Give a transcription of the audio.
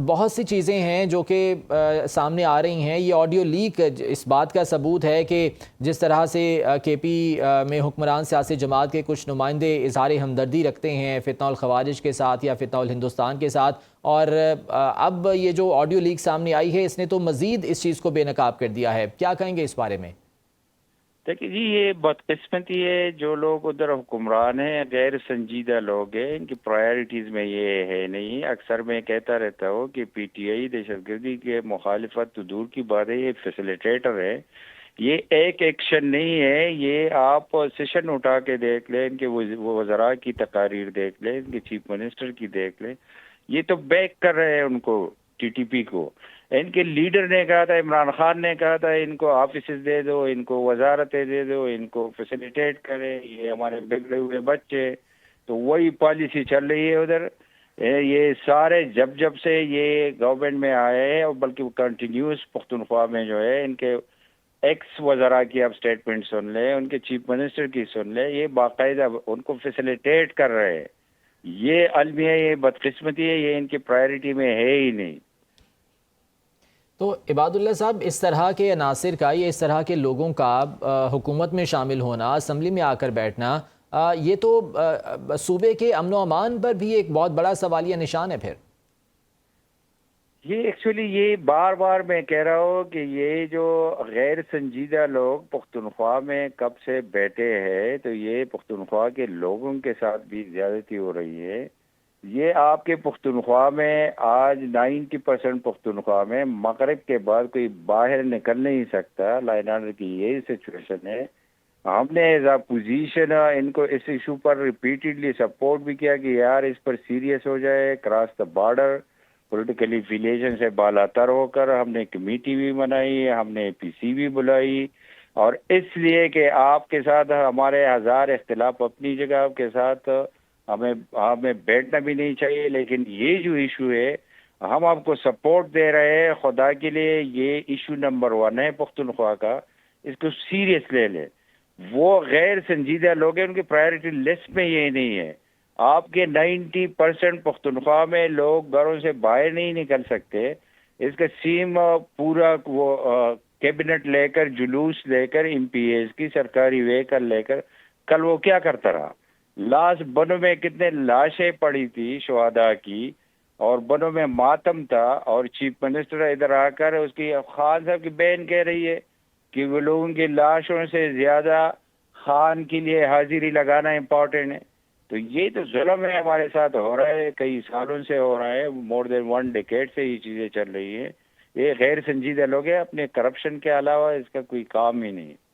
بہت سی چیزیں ہیں جو کہ سامنے آ رہی ہیں. یہ آڈیو لیک اس بات کا ثبوت ہے کہ جس طرح سے کے پی میں حکمران سیاسی جماعت کے کچھ نمائندے اظہار ہمدردی رکھتے ہیں فتنہ الخوارج کے ساتھ یا فتنہ الہندوستان کے ساتھ، اور اب یہ جو آڈیو لیک سامنے آئی ہے اس نے تو مزید اس چیز کو بے نقاب کر دیا ہے. کیا کہیں گے اس بارے میں؟ دیکھیے جی، یہ بدقسمتی ہے. جو لوگ ادھر حکمران ہیں غیر سنجیدہ لوگ ہیں، ان کی پرائرٹیز میں یہ ہے نہیں. اکثر میں کہتا رہتا ہوں کہ پی ٹی آئی دہشت گردی کے مخالفت تو دور کی بات ہے، یہ فیسیلیٹیٹر ہے. یہ ایک ایکشن نہیں ہے. یہ آپ سیشن اٹھا کے دیکھ لیں، ان کے وزراء کی تقاریر دیکھ لیں، ان کے چیف منسٹر کی دیکھ لیں. یہ تو بیک کر رہے ہیں ان کو، ٹی ٹی پی کو. ان کے لیڈر نے کہا تھا، عمران خان نے کہا تھا ان کو آفیسز دے دو، ان کو وزارتیں دے دو، ان کو فیسیلیٹیٹ کرے، یہ ہمارے بگڑے ہوئے بچے. تو وہی پالیسی چل رہی ہے ادھر. یہ سارے جب سے یہ گورنمنٹ میں آئے ہیں، اور بلکہ کنٹینیوس پختونخوا میں جو ہے ان کے ایکس وزراء کی آپ سٹیٹمنٹ سن لیں، ان کے چیف منسٹر کی سن لیں، یہ باقاعدہ ان کو فیسیلیٹیٹ کر رہے ہیں. یہ المیہ، یہ بدقسمتی ہے، یہ ان کی پرائرٹی میں ہے ہی نہیں. تو عباد اللہ صاحب، اس طرح کے عناصر کا یا اس طرح کے لوگوں کا حکومت میں شامل ہونا، اسمبلی میں آ کر بیٹھنا، یہ تو صوبے کے امن و امان پر بھی ایک بہت بڑا سوالیہ نشان ہے پھر. یہ ایکچولی یہ بار بار میں کہہ رہا ہوں کہ یہ جو غیر سنجیدہ لوگ پختونخوا میں کب سے بیٹھے ہیں، تو یہ پختونخوا کے لوگوں کے ساتھ بھی زیادتی ہو رہی ہے. یہ آپ کے پختونخوا میں آج 90% پختونخوا میں مغرب کے بعد کوئی باہر نکل نہیں سکتا. لائن آرڈر کی یہی سچویشن ہے. ہم نے ایز اے پوزیشن ان کو اس ایشو پر ریپیٹڈلی سپورٹ بھی کیا کہ یار اس پر سیریس ہو جائے. Cross the border political affiliation سے بالا تر ہو کر ہم نے کمیٹی بھی بنائی، ہم نے پی سی بھی بلائی. اور اس لیے کہ آپ کے ساتھ ہمارے ہزار اختلاف اپنی جگہ، آپ کے ساتھ ہمیں بیٹھنا بھی نہیں چاہیے، لیکن یہ جو ایشو ہے ہم آپ کو سپورٹ دے رہے ہیں. خدا کے لیے یہ ایشو نمبر 1 ہے پختونخوا کا، اس کو سیریس لے لیں. وہ غیر سنجیدہ لوگ ہیں، ان کی پرائرٹی لسٹ میں یہ نہیں ہے. آپ کے 90% پختونخوا میں لوگ گھروں سے باہر نہیں نکل سکتے. اس کا سیم پورا وہ کیبنٹ لے کر، جلوس لے کر، ایم پی ایز کی سرکاری وہیکل لے کر کل وہ کیا کرتا رہا. لاش بنوں میں کتنے لاشیں پڑی تھی شہداء کی، اور بنوں میں ماتم تھا. اور چیف منسٹر ادھر آ کر اس کی خان صاحب کی بہن کہہ رہی ہے کہ وہ لوگوں کی لاشوں سے زیادہ خان کے لیے حاضری لگانا امپورٹنٹ ہے. تو یہ تو ظلم ہے، ہمارے ساتھ ہو رہا ہے، کئی سالوں سے ہو رہا ہے، مور دین 1 ڈیکیڈ سے یہ چیزیں چل رہی ہیں. یہ غیر سنجیدہ لوگ ہیں، اپنے کرپشن کے علاوہ اس کا کوئی کام ہی نہیں.